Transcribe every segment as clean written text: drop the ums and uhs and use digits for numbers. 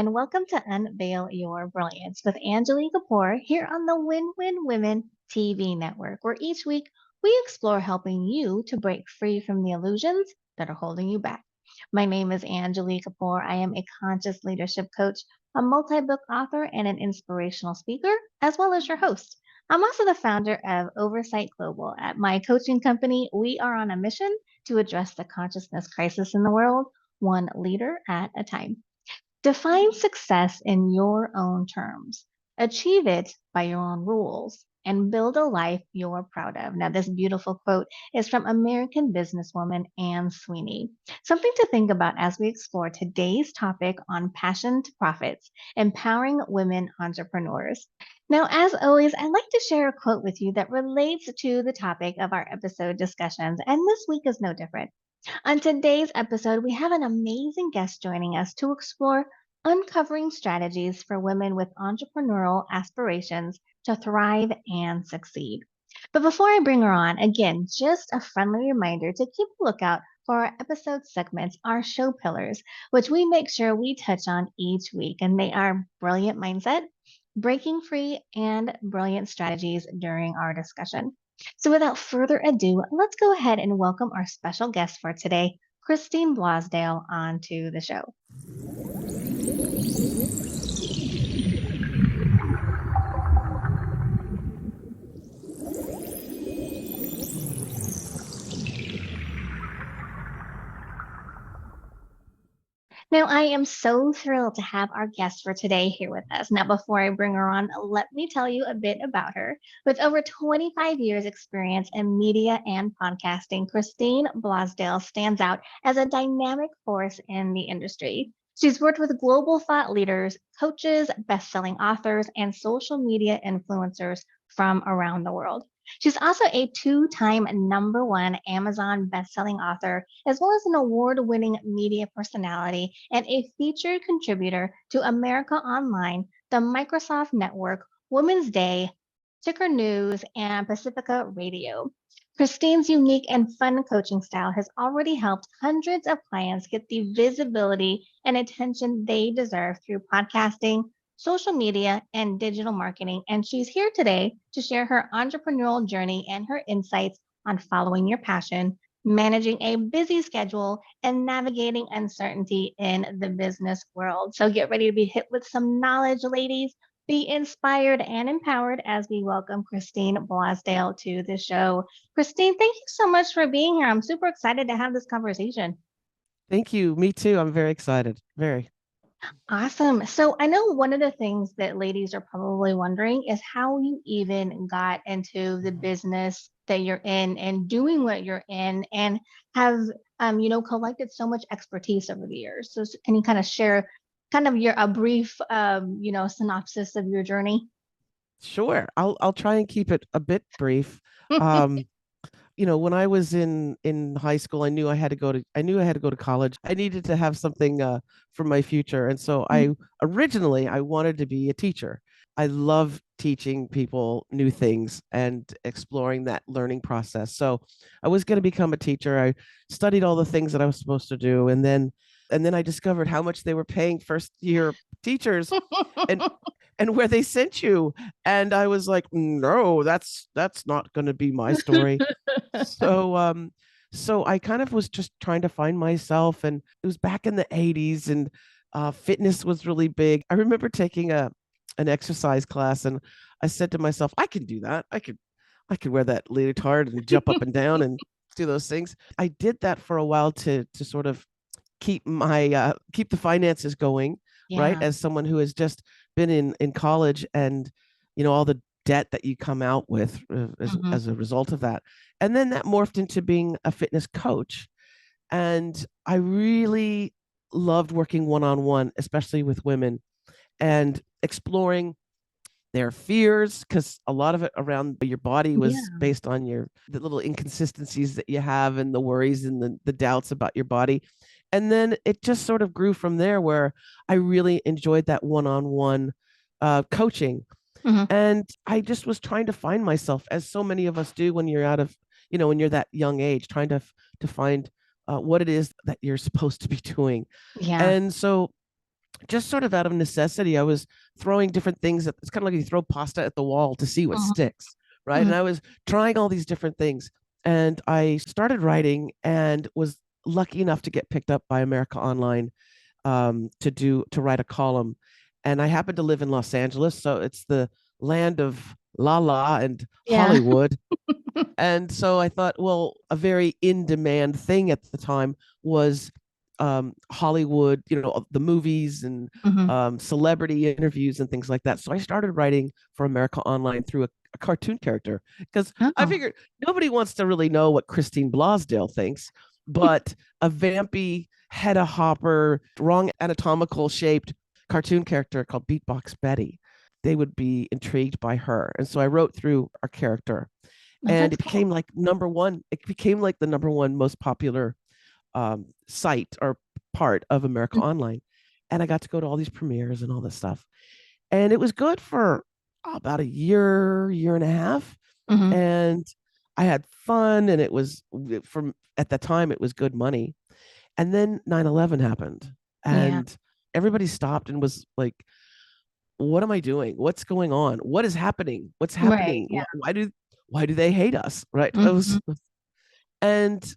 and welcome to Unveil Your Brilliance with Angilie Kapoor here on the Win Win Women TV network, where each week we explore helping you to break free from the illusions that are holding you back. My name is Angilie Kapoor. I am a conscious leadership coach, a multi book author, and an inspirational speaker, as well as your host. I'm also the founder of Oversight Global. At my coaching company, we are on a mission to address the consciousness crisis in the world, one leader at a time. Define success in your own terms. Achieve it by your own rules and build a life you're proud of. Now, this beautiful quote is from American businesswoman Anne Sweeney. Something to think about as we explore today's topic on passion to profits, empowering women entrepreneurs. Now, as always, I'd like to share a quote with you that relates to the topic of our episode discussions, and this week is no different. On today's episode, we have an amazing guest joining us to explore uncovering strategies for women with entrepreneurial aspirations to thrive and succeed. But before I bring her on, again, just a friendly reminder to keep a lookout for our episode segments, our show pillars, which we make sure we touch on each week. And they are brilliant mindset, breaking free, and brilliant strategies during our discussion. So without further ado, let's go ahead and welcome our special guest for today, Christine Blosdale, onto the show. Now, I am so thrilled to have our guest for today here with us. Now, before I bring her on, let me tell you a bit about her. With over 25 years' experience in media and podcasting, Christine Blosdale stands out as a dynamic force in the industry. She's worked with global thought leaders, coaches, best-selling authors, and social media influencers from around the world. She's also a two-time number one Amazon best-selling author, as well as an award-winning media personality and a featured contributor to America Online, the Microsoft Network, Women's Day, Ticker News, and Pacifica Radio. Christine's unique and fun coaching style has already helped hundreds of clients get the visibility and attention they deserve through podcasting, social media, and digital marketing. And she's here today to share her entrepreneurial journey and her insights on following your passion, managing a busy schedule, and navigating uncertainty in the business world. So get ready to be hit with some knowledge, ladies. Be inspired and empowered as we welcome Christine Blosdale to the show. Christine, thank you so much for being here. I'm super excited to have this conversation. Thank you. Me too. I'm very excited. Very. Awesome. So I know one of the things that ladies are probably wondering is how you even got into the business that you're in and doing what you're in and have collected so much expertise over the years. So can you kind of share kind of your a brief synopsis of your journey? Sure. I'll try and keep it a bit brief. Um, when I was in high school, I knew I had to go to college. I needed to have something for my future. And so I originally I wanted to be a teacher. I love teaching people new things and exploring that learning process. So I was going to become a teacher. I studied all the things that I was supposed to do, and then I discovered how much they were paying first year teachers and and where they sent you. And I was like, no, that's not going to be my story. So I kind of was just trying to find myself, and it was back in the 80s, and fitness was really big. I remember taking an exercise class, and I said to myself, I can do that. I could wear that leotard and jump up and down and do those things. I did that for a while to sort of keep the finances going, right? Yeah. As someone who has just been in college, and all the debt that you come out with Mhm. as a result of that. And then that morphed into being a fitness coach. And I really loved working one-on-one, especially with women, and exploring their fears, because a lot of it around your body was Yeah. based on the little inconsistencies that you have, and the worries and the doubts about your body. And then it just sort of grew from there, where I really enjoyed that one-on-one coaching. Mhm. And I just was trying to find myself, as so many of us do when you're when you're that young age, trying to find what it is that you're supposed to be doing. Yeah. And so just sort of out of necessity, I was throwing different things. It's kind of like you throw pasta at the wall to see what Mhm. sticks, right? And Mhm. I was trying all these different things. And I started writing and was lucky enough to get picked up by America Online to write a column. And I happen to live in Los Angeles, so it's the land of La La and Yeah. Hollywood. And so I thought, well, a very in demand thing at the time was Hollywood, the movies and Mhm. celebrity interviews and things like that. So I started writing for America Online through a cartoon character because I Oh. figured nobody wants to really know what Christine Blosdale thinks, but a vampy, head a hopper, wrong anatomical shaped cartoon character called Beatbox Betty. They would be intrigued by her. And so I wrote through our character Oh, and that's it cool. became like number one. It became like the number one most popular site or part of America Online. And I got to go to all these premieres and all this stuff. And it was good for about a year and a half. Mhm. And I had fun. And it was from at the time, it was good money. And then 9/11 happened. Yeah. And everybody stopped and was like, what am I doing? What's going on? What is happening? What's Right. happening? Yeah. Why do they hate us? Right. I was Mhm. and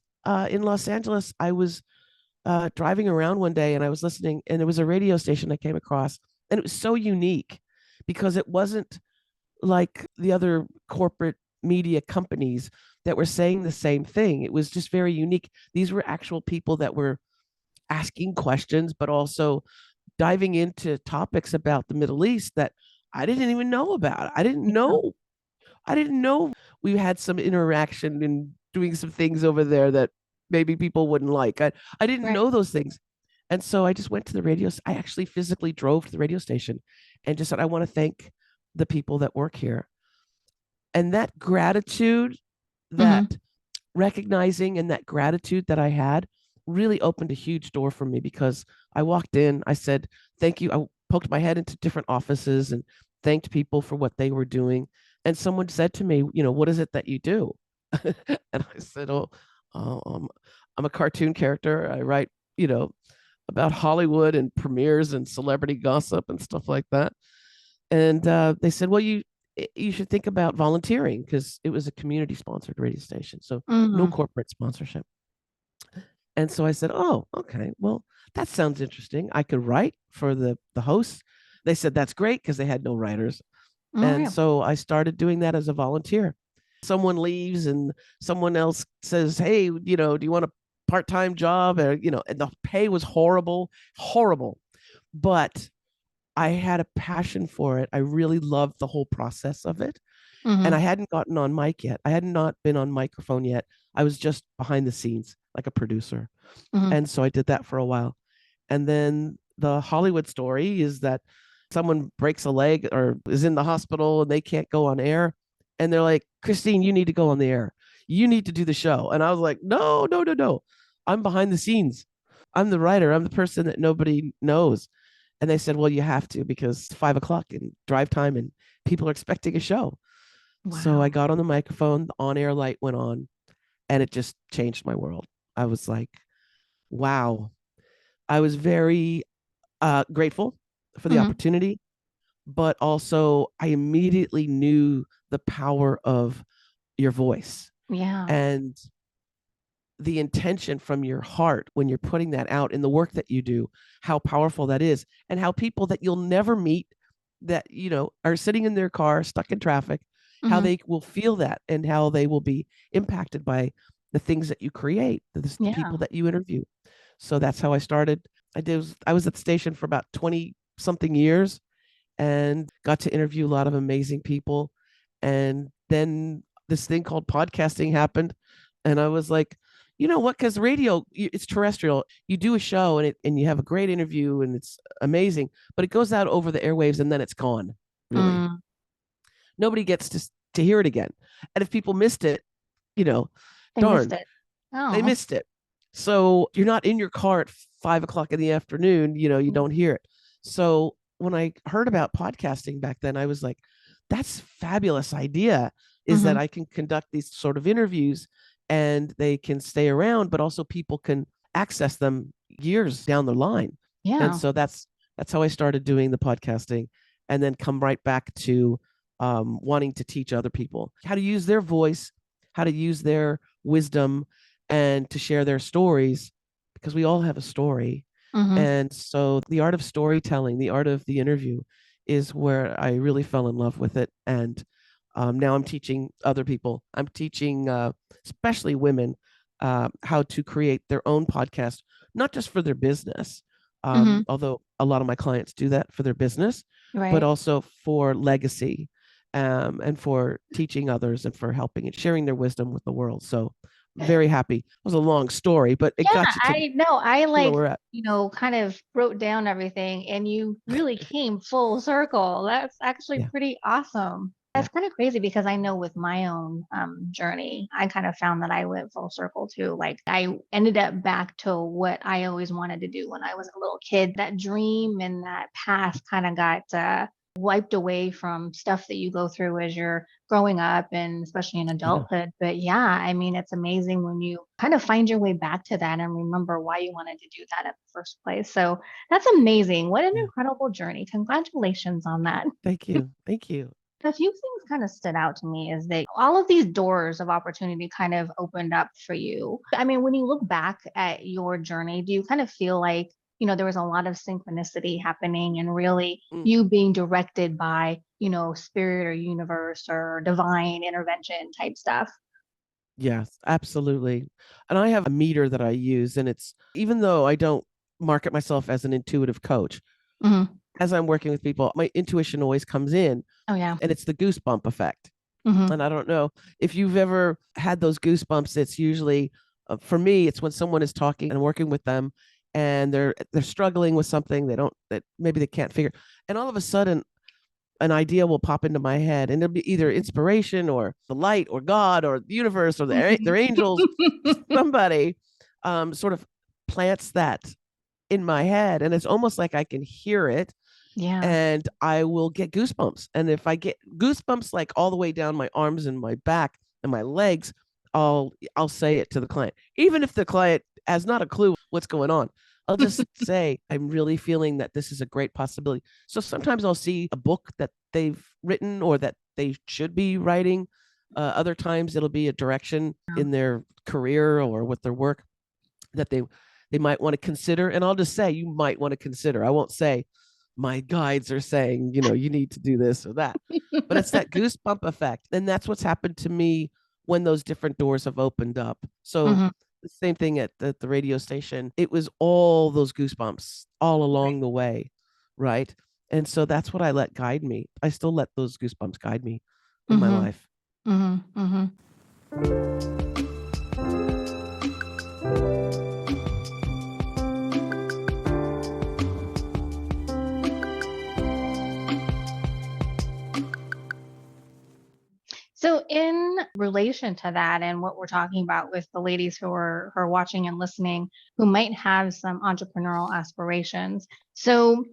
in Los Angeles, I was driving around one day and I was listening, and it was a radio station I came across, and it was so unique because it wasn't like the other corporate media companies that were saying the same thing. It was just very unique. These were actual people that were asking questions, but also diving into topics about the Middle East that I didn't even know about. Yeah. I didn't know we had some interaction and doing some things over there that maybe people wouldn't like. I didn't Right. know those things. And so I just went to the radio. I actually physically drove to the radio station and just said, I want to thank the people that work here. And that gratitude, that Mhm. recognizing and that gratitude that I had really opened a huge door for me because I walked in, I said, thank you. I poked my head into different offices and thanked people for what they were doing. And someone said to me, what is it that you do? And I said, oh, I'm a cartoon character. I write, you know, about Hollywood and premieres and celebrity gossip and stuff like that. And they said, well, you should think about volunteering because it was a community sponsored radio station. So no Mhm. corporate sponsorship. And so I said, oh, okay, well, that sounds interesting. I could write for the hosts. They said that's great because they had no writers. All And right. so I started doing that as a volunteer. Someone leaves and someone else says, hey, do you want a part-time job? Or, and the pay was horrible, horrible. But I had a passion for it. I really loved the whole process of it. And I Mhm. hadn't gotten on mic yet. I had not been on microphone yet. I was just behind the scenes like a producer. Mhm. And so I did that for a while. And then the Hollywood story is that someone breaks a leg or is in the hospital and they can't go on air. And they're like, Christine, you need to go on the air. You need to do the show. And I was like, no, no, no, no. I'm behind the scenes. I'm the writer. I'm the person that nobody knows. And they said, well, you have to because it's 5 o'clock and drive time and people are expecting a show. So I Wow. got on the microphone, the on air light went on, and it just changed my world. I was like, wow. I was very grateful for the Mhm. opportunity, but also I immediately knew the power of your voice Yeah. and the intention from your heart when you're putting that out in the work that you do, how powerful that is, and how people that you'll never meet that, are sitting in their car stuck in traffic, how Mhm. they will feel that and how they will be impacted by the things that you create, the Yeah. people that you interview. So that's how I started. I was at the station for about 20 something years and got to interview a lot of amazing people. And then this thing called podcasting happened. And I was like, you know what? Because radio, it's terrestrial. You do a show and you have a great interview and it's amazing, but it goes out over the airwaves and then it's gone, really. Mm. Nobody gets to hear it again. And if people missed it, you know, They missed darn, it. they Oh. missed it. So you're not in your car at 5 o'clock in the afternoon, you Mm. don't hear it. So when I heard about podcasting back then, I was like, that's a fabulous idea is that Mhm. I can conduct these sort of interviews and they can stay around, but also people can access them years down the line. And Yeah. so That's how I started doing the podcasting, and then come right back to wanting to teach other people how to use their voice, how to use their wisdom, and to share their stories, because we all have a story. Mm-hmm. And so the art of storytelling, the art of the interview, is where I really fell in love with it. And now I'm teaching other people. I'm teaching, especially women, how to create their own podcast, not just for their business, Mm-hmm. although a lot of my clients do that for their business, but Right. also for legacy, and for teaching others and for helping and sharing their wisdom with the world. So very happy. It was a long story, but it Yeah, got you to I know. I where like, we're at. kind of wrote down everything and you really came full circle. That's actually Yeah. pretty awesome. Yeah. That's kind of crazy because I know with my own journey, I kind of found that I went full circle too. Like I ended up back to what I always wanted to do when I was a little kid. That dream and that past kind of got wiped away from stuff that you go through as you're growing up and especially in Yeah. adulthood. But yeah, I mean, it's amazing when you kind of find your way back to that and remember why you wanted to do that in the first place. So that's amazing. What an Yeah. incredible journey. Congratulations on that. Thank you. Thank you. A few things kind of stood out to me is that all of these doors of opportunity kind of opened up for you. I mean, when you look back at your journey, do you kind of feel like, there was a lot of synchronicity happening and really Mm. you being directed by, spirit or universe or divine intervention type stuff? Yes, absolutely. And I have a meter that I use, and it's, even though I don't market myself as an intuitive coach, Hmm. as I'm working with people, my intuition always comes in, Oh, yeah. and it's the goosebump effect. Hmm. And I don't know if you've ever had those goosebumps. It's usually, for me, it's when someone is talking and working with them, and they're struggling with something they don't, that maybe they can't figure, and all of a sudden an idea will pop into my head, and it'll be either inspiration or the light or God or the universe or their angels. Somebody sort of plants that in my head, and it's almost like I can hear it, Yeah. and I will get goosebumps. And if I get goosebumps like all the way down my arms and my back and my legs, I'll say it to the client, even if the client has not a clue what's going on. I'll just say, I'm really feeling that this is a great possibility. So sometimes I'll see a book that they've written or that they should be writing. Other times it'll be a direction in their career or with their work that they might want to consider. And I'll just say, you might want to consider. I won't say, my guides are saying, you need to do this or that. But it's that goosebump effect. And that's what's happened to me when those different doors have opened up. So Hmm. the same thing at the radio station. It was all those goosebumps all Right. along the way. Right. And so that's what I let guide me. I still let those goosebumps guide me in my Hmm. life. Hmm. Hmm. So, in relation to that, and what we're talking about with the ladies who are watching and listening, who might have some entrepreneurial aspirations. So,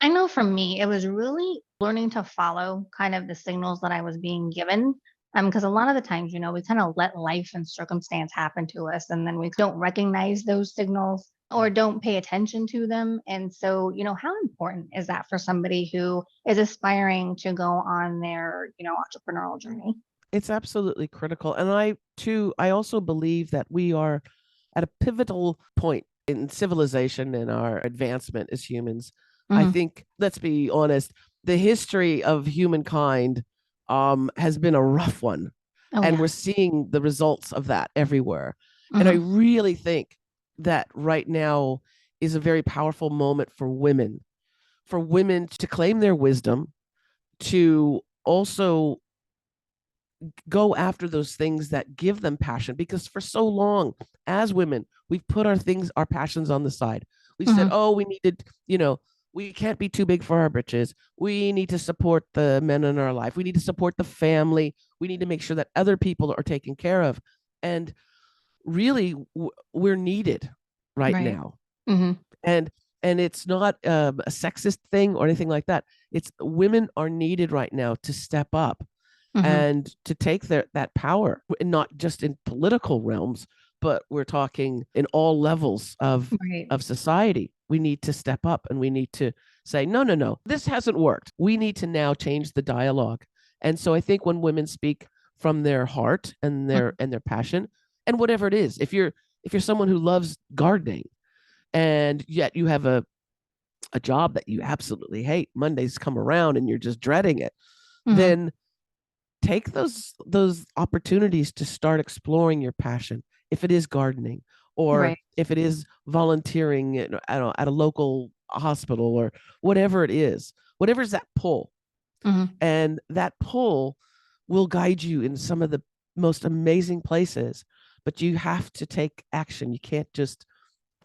I know for me, it was really learning to follow kind of the signals that I was being given. Because a lot of the times, we kind of let life and circumstance happen to us, and then we don't recognize those signals or don't pay attention to them. And so, how important is that for somebody who is aspiring to go on their, entrepreneurial journey? It's absolutely critical. And I also believe that we are at a pivotal point in civilization and our advancement as humans. I Hmm. think, let's be honest, the history of humankind has been a rough one. Oh, And yeah. we're seeing the results of that everywhere. And I Hmm. really think that right now is a very powerful moment for women to claim their wisdom, to also go after those things that give them passion, because for so long as women we've put our passions on the side. We said, Hmm. oh, we needed, we can't be too big for our britches. We need to support the men in our life. We need to support the family. We need to make sure that other people are taken care of. And really, we're needed right Right. now. Hmm. And it's not a sexist thing or anything like that. It's, women are needed right now to step up Hmm. and to take that power, not just in political realms, but we're talking in all levels Right. of society. We need to step up and we need to say, no, no, no, this hasn't worked. We need to now change the dialogue. And so I think when women speak from their heart Mhm. and their passion, and whatever it is, if you're someone who loves gardening and yet you have a job that you absolutely hate, Mondays come around and you're just dreading it, Mhm. then take those opportunities to start exploring your passion. If it is gardening, or Right. if it is volunteering at a local hospital, or whatever it is, whatever's that pull, Mhm. and that pull will guide you in some of the most amazing places. But you have to take action. You can't just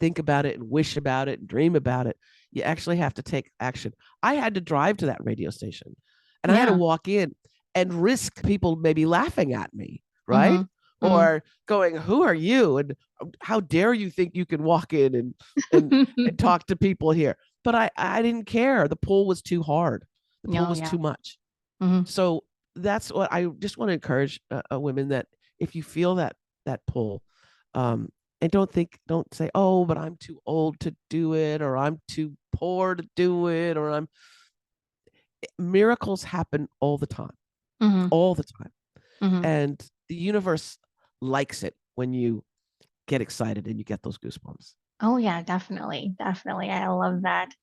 think about it and wish about it and dream about it. You actually have to take action. I had to drive to that radio station and I had to Yeah. walk in and risk people maybe laughing at me, right? Mhm. Mhm. Or going, "Who are you? And how dare you think you can walk in and and talk to people here?" But I didn't care. The pull was too hard. The pull Oh, was yeah. too much. Mhm. So that's what I just want to encourage women, that if you feel that pull, um, and don't say, oh, but I'm too old to do it, or I'm too poor to do it, or I'm miracles happen Mhm. all the time, Mhm. and the universe likes it when you get excited and you get those goosebumps. Oh, yeah, definitely. Definitely. I love that.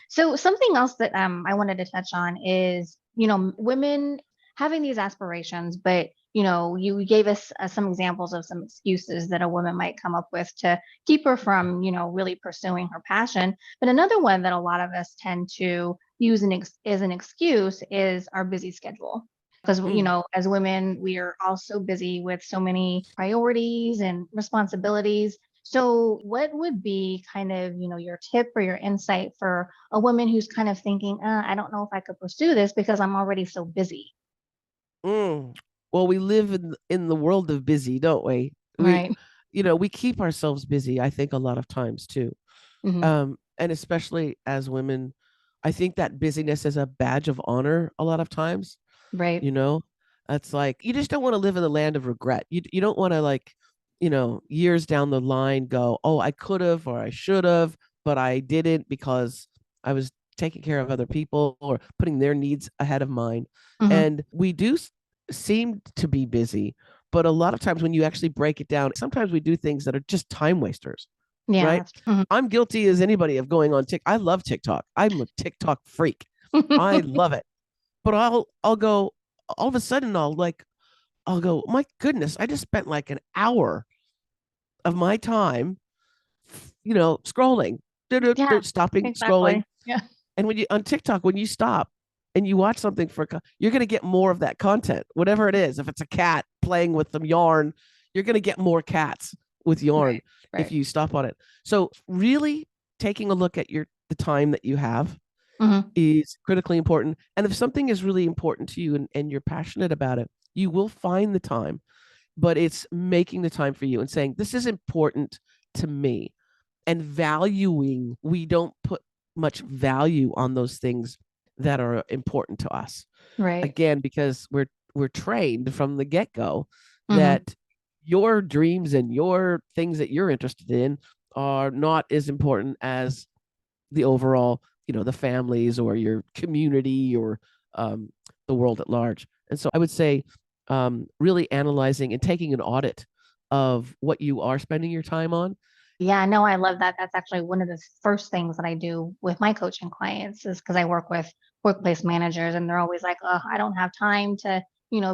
So something else that I wanted to touch on is, women having these aspirations, but you gave us some examples of some excuses that a woman might come up with to keep her from, really pursuing her passion. But another one that a lot of us tend to use as an excuse is our busy schedule. Because, Mm. as women, we are all so busy with so many priorities and responsibilities. So, what would be kind of, your tip or your insight for a woman who's kind of thinking, I don't know if I could pursue this because I'm already so busy. Mm. Well, we live in the world of busy, don't we? Right. We keep ourselves busy, I think, a lot of times too. Hmm. And especially as women, I think that busyness is a badge of honor a lot of times. Right. you know it's like you just don't want to live in the land of regret. You don't want to, like, years down the line go, oh, I could have or I should have, but I didn't because I was taking care of other people or putting their needs ahead of mine. Hmm. And we do seem to be busy, but a lot of times when you actually break it down, sometimes we do things that are just time wasters, Yeah, right? that's true. I'm guilty as anybody of going on TikTok. I love TikTok. I'm a TikTok freak. I Mhm. love it. But I'll go, all of a sudden I'll go, my goodness, I just spent like an hour of my time, scrolling, Yeah, stopping, scrolling. exactly. Yeah. And when you on TikTok, when you stop and you watch something you're going to get more of that content, whatever it is. If it's a cat playing with some yarn, you're going to get more cats with yarn Right. if Right. you stop on it. So really taking a look at the time that you have Hmm. is critically important. And if something is really important to you and you're passionate about it, you will find the time. But it's making the time for you and saying, this is important to me, and valuing. We don't put much value on those things that are important to us. Right. Again, because we're trained from the get-go Hmm. that your dreams and your things that you're interested in are not as important as the overall, the families or your community or um, the world at large. And so I would say, really analyzing and taking an audit of what you are spending your time on. Yeah, no, I love that. That's actually one of the first things that I do with my coaching clients is because I work with workplace managers and they're always like, oh, I don't have time to,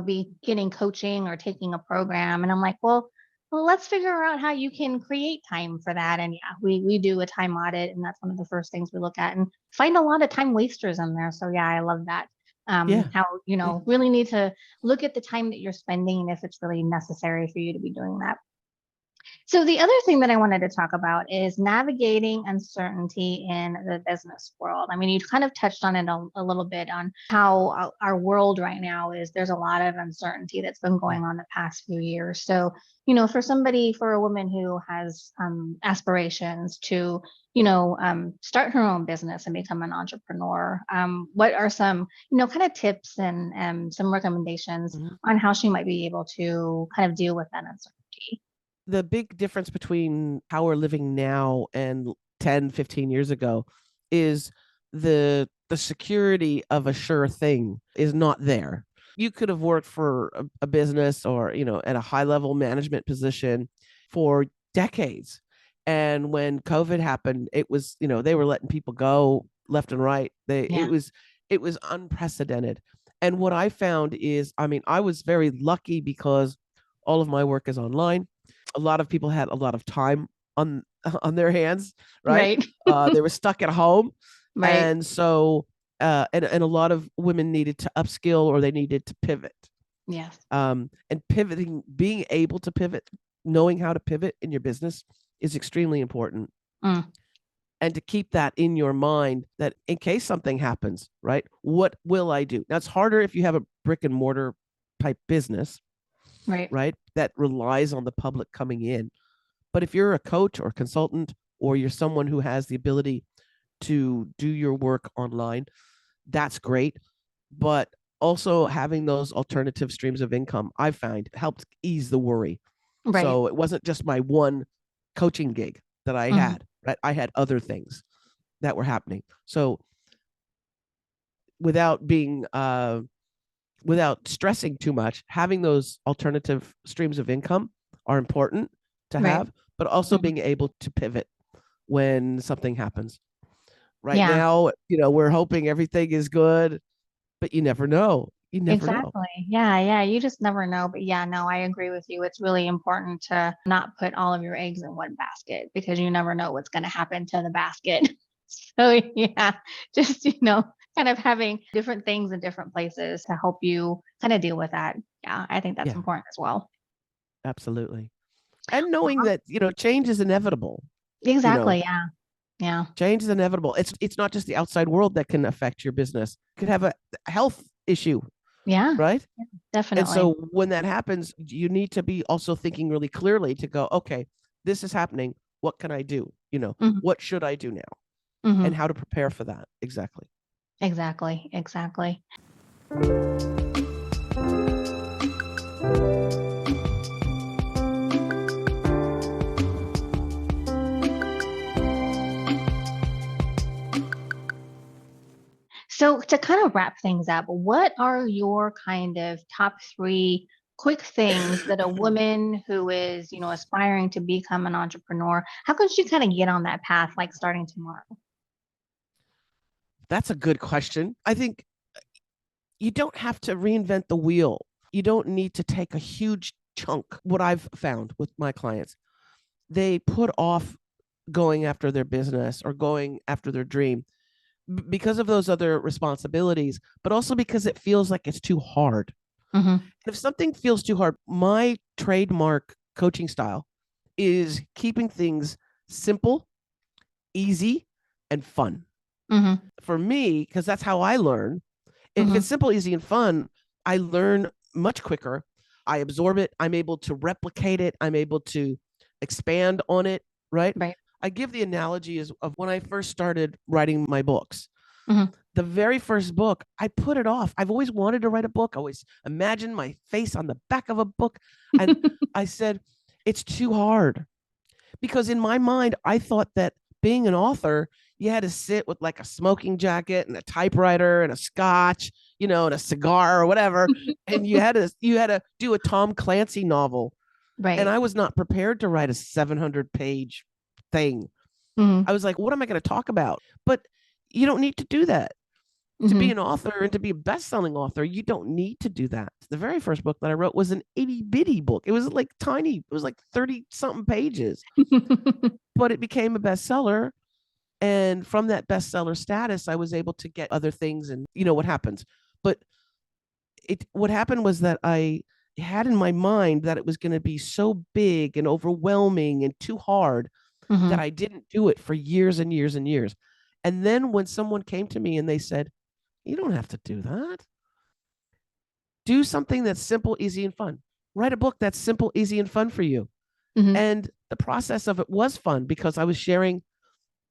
be getting coaching or taking a program. And I'm like, well, let's figure out how you can create time for that. And yeah, we do a time audit and that's one of the first things we look at and find a lot of time wasters in there. So yeah, I love that. Yeah. How, Yeah. really need to look at the time that you're spending and if it's really necessary for you to be doing that. So the other thing that I wanted to talk about is navigating uncertainty in the business world. I mean, you kind of touched on it a little bit on how our world right now is. There's a lot of uncertainty that's been going on the past few years. So, for somebody, for a woman who has aspirations to, start her own business and become an entrepreneur, what are some, kind of tips and some recommendations Mhm. on how she might be able to kind of deal with that uncertainty? The big difference between how we're living now and 10, 15 years ago is the security of a sure thing is not there. You could have worked for a business or, at a high level management position for decades. And when COVID happened, it was, they were letting people go left and right. Yeah. It was unprecedented. And what I found is, I mean, I was very lucky because all of my work is online. A lot of people had a lot of time on on their hands, right? Right. They were stuck at home, Right. and so and a lot of women needed to upskill or they needed to pivot. Yes. And pivoting, being able to pivot, knowing how to pivot in your business is extremely important. Mm, And to keep that in your mind that in case something happens, right? What will I do? Now it's harder if you have a brick and mortar type business, right. right? That relies on the public coming in. But if you're a coach or consultant, or you're someone who has the ability to do your work online, that's great. But also having those alternative streams of income, I find helped ease the worry. Right. So it wasn't just my one coaching gig that I Mhm. had, right? I had other things that were happening. So without being without stressing too much, having those alternative streams of income are important to Right. have, but also Mhm. being able to pivot when something happens. Right Yeah, now, we're hoping everything is good, but you never know. You never know. exactly. Yeah, yeah. You just never know. But yeah, no, I agree with you. It's really important to not put all of your eggs in one basket because you never know what's going to happen to the basket. So yeah, just, kind of having different things in different places to help you kind of deal with that. Yeah, I think that's Yeah, important as well. absolutely. And knowing Uh-huh. that, change is inevitable. You know, Exactly. Yeah. Yeah. change is inevitable. It's not just the outside world that can affect your business. It could have a health issue, Yeah. right? Yeah, And definitely. so when that happens, you need to be also thinking really clearly to go, okay, this is happening. What can I do? Hmm. What should I do now? And Hmm. how to prepare for that. Exactly. Exactly. Exactly. So to kind of wrap things up, what are your kind of top three quick things that a woman who is, aspiring to become an entrepreneur, how could she kind of get on that path, like starting tomorrow? That's a good question. I think you don't have to reinvent the wheel. You don't need to take a huge chunk. What I've found with my clients, they put off going after their business or going after their dream because of those other responsibilities, but also because it feels like it's too hard. Hmm. If something feels too hard, my trademark coaching style is keeping things simple, easy, and fun. Hmm. For me, because that's how I learn. If it's Hmm. simple, easy, and fun, I learn much quicker. I absorb it. I'm able to replicate it. I'm able to expand on it, right? Right. I give the analogy of when I first started writing my books. Hmm. The very first book, I put it off. I've always wanted to write a book. I always imagined my face on the back of a book. And I said, it's too hard. Because in my mind, I thought that being an author, you had to sit with like a smoking jacket and a typewriter and a scotch, and a cigar or whatever. And you had to do a Tom Clancy novel. And Right. I was not prepared to write a 700-page thing. I Hmm. was like, what am I going to talk about? But you don't need to do that. To be Hmm. an author and to be a best-selling author, you don't need to do that. The very first book that I wrote was an itty bitty book. It was like tiny. It was like 30 something pages, but it became a bestseller. And from that bestseller status, I was able to get other things and what happens. But what happened was that had in my mind that it was going to be so big and overwhelming and too hard that Hmm. I didn't do it for years and years and years. And then when someone came to me and they said, you don't have to do that. Do something that's simple, easy, and fun. Write a book that's simple, easy, and fun for you. Hmm. And the process of it was fun because I was sharing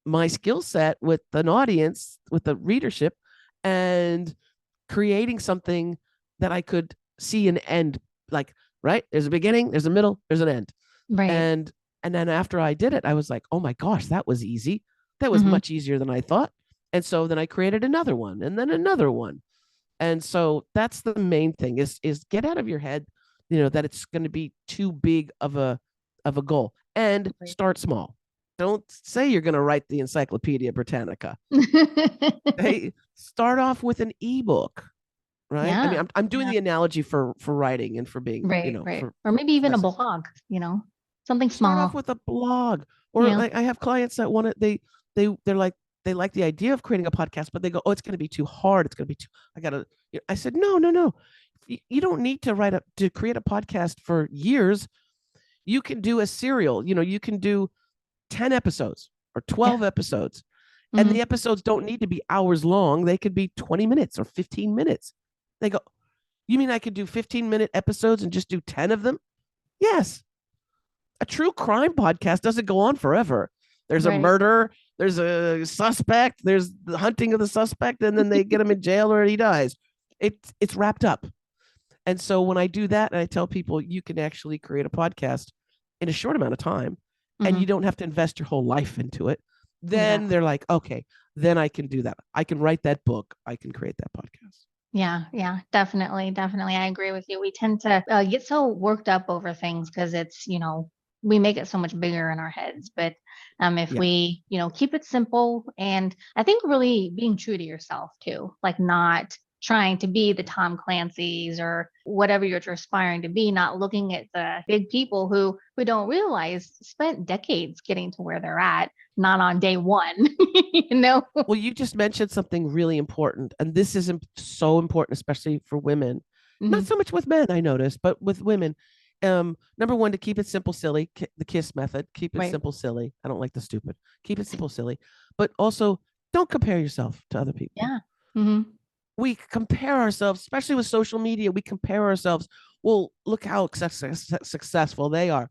my skill set with an audience, with the readership, and creating something that I could see an end. Like, right, there's a beginning, there's a middle, there's an end. Right. And then after I did it, I was like, oh my gosh, that was easy. That was Hmm. much easier than I thought. And so then I created another one and then another one. And so that's the main thing is get out of your head, that it's going to be too big of a goal, and Right. start small. Don't say you're going to write the Encyclopedia Britannica. Hey, start off with an ebook, right? I mean, Yeah. I'm doing Yeah. the analogy for writing and for being, Right. Right. Or for maybe even a message. blog, something Start off small. with a blog, or Yeah. like I have clients that want to they're like they like the idea of creating a podcast, but they go, oh, it's going to be too hard, it's going to be too, I gotta, I said, no, no, no, you don't need to create a podcast for years. You can do a serial, you can do 10 episodes or Yeah. 12 episodes, and Hmm. the episodes don't need to be hours long. They could be 20 minutes or 15 minutes. They go, you mean I could do 15-minute episodes and just do 10 of them? Yes. A true crime podcast doesn't go on forever. There's a Right. murder, there's a suspect, there's the hunting of the suspect, and then they get him in jail or he dies. It's wrapped up. And so when I do that and I tell people you can actually create a podcast in a short amount of time and you Hmm. don't have to invest your whole life into it, then Exactly. they're like, okay, then I can do that. I can write that book. I can create that podcast. Yeah, yeah, definitely, definitely. I agree with you. We tend to get so worked up over things because we make it so much bigger in our heads. But if Yeah. we, keep it simple, and I think really being true to yourself too, like not trying to be the Tom Clancy's or whatever you're aspiring to be, not looking at the big people who we don't realize spent decades getting to where they're at, not on day one, you know? Well, you just mentioned something really important, and this is so important, especially for women. Not Hmm. so much with men, I noticed, but with women. Number one, to keep it simple, silly, the KISS method. Keep it Right. simple, silly. I don't like the stupid. Keep it simple, silly. But also, don't compare yourself to other people. Yeah. Hmm. We compare ourselves, especially with social media. We compare ourselves. Well, look how successful they are.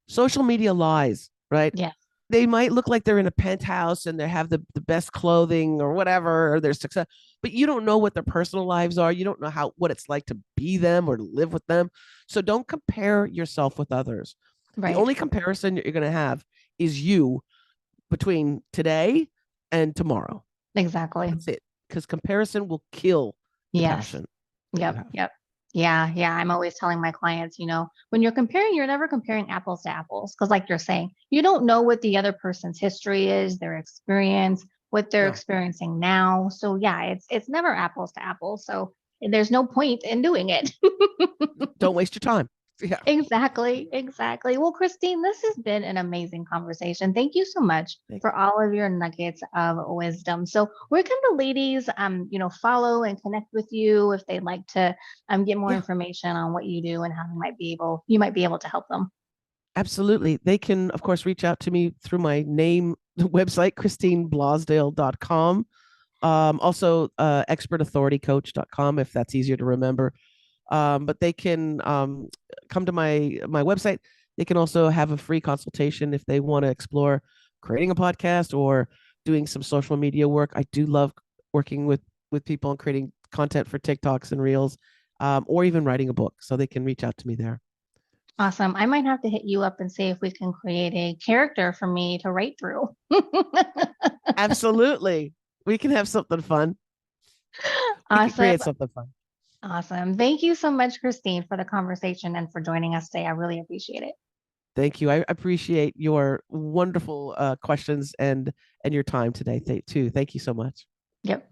Social media lies, right? Yeah. They might look like they're in a penthouse and they have the best clothing or whatever, or their success, but you don't know what their personal lives are. You don't know what it's like to be them or to live with them. So don't compare yourself with others. The Right. only comparison you're going to have is you between today and tomorrow. Exactly. That's it. Because comparison will kill the Yes. passion that you Yep. have. Yep. Yeah. Yeah. I'm always telling my clients, when you're comparing, you're never comparing apples to apples. Cause like you're saying, you don't know what the other person's history is, their experience, what they're No, experiencing now. So yeah, it's never apples to apples. So there's no point in doing it. don't waste your time. Yeah. Exactly, exactly. Well, Christine, this has been an amazing conversation. Thank you so much Thank for all of your nuggets of wisdom. So, where can the ladies, follow and connect with you if they'd like to get more Yeah. information on what you do and how you might be able to help them? Absolutely. They can, of course, reach out to me through my name website, christineblosdale.com. Also, expertauthoritycoach.com, if that's easier to remember. But they can come to my website. They can also have a free consultation if they want to explore creating a podcast or doing some social media work. I do love working with people and creating content for TikToks and Reels, or even writing a book. So they can reach out to me there. Awesome. I might have to hit you up and see if we can create a character for me to write through. Absolutely. We can have something fun. We can Awesome. create something fun. Awesome. Thank you so much, Christine, for the conversation and for joining us today. I really appreciate it. Thank you. I appreciate your wonderful questions and your time today too. Thank you so much. Yep.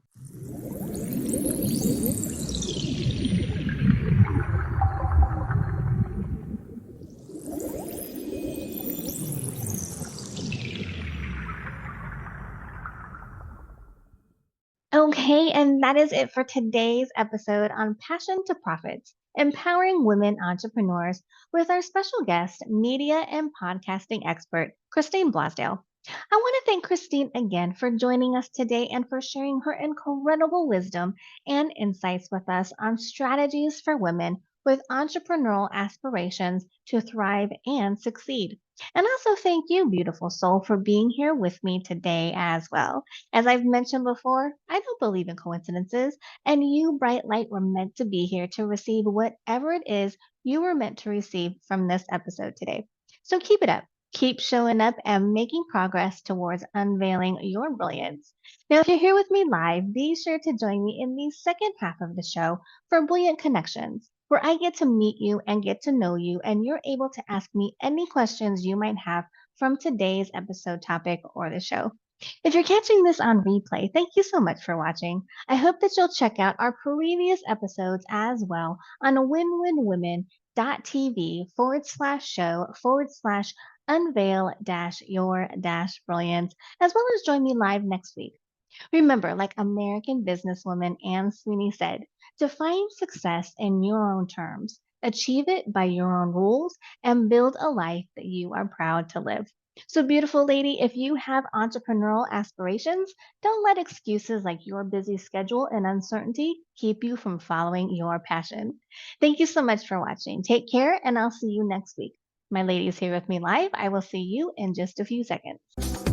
Okay, and that is it for today's episode on Passion to Profits. empowering women entrepreneurs with our special guest, media and podcasting expert, Christine Blosdale. I want to thank Christine again for joining us today and for sharing her incredible wisdom and insights with us on strategies for women with entrepreneurial aspirations to thrive and succeed. And also thank you, beautiful soul, for being here with me today as well. As I've mentioned before, I don't believe in coincidences, and you, bright light, were meant to be here to receive whatever it is you were meant to receive from this episode today. So keep it up. Keep showing up and making progress towards unveiling your brilliance. Now, if you're here with me live, be sure to join me in the second half of the show for Brilliant Connections, where I get to meet you and get to know you, and you're able to ask me any questions you might have from today's episode topic or the show. If you're catching this on replay, thank you so much for watching. I hope that you'll check out our previous episodes as well on winwinwomen.tv/show/, unveil your brilliance, as well as join me live next week. Remember, like American businesswoman Anne Sweeney said, define success in your own terms, achieve it by your own rules, and build a life that you are proud to live. So, beautiful lady, if you have entrepreneurial aspirations, don't let excuses like your busy schedule and uncertainty keep you from following your passion. Thank you so much for watching. Take care, and I'll see you next week. My ladies here with me live, I will see you in just a few seconds.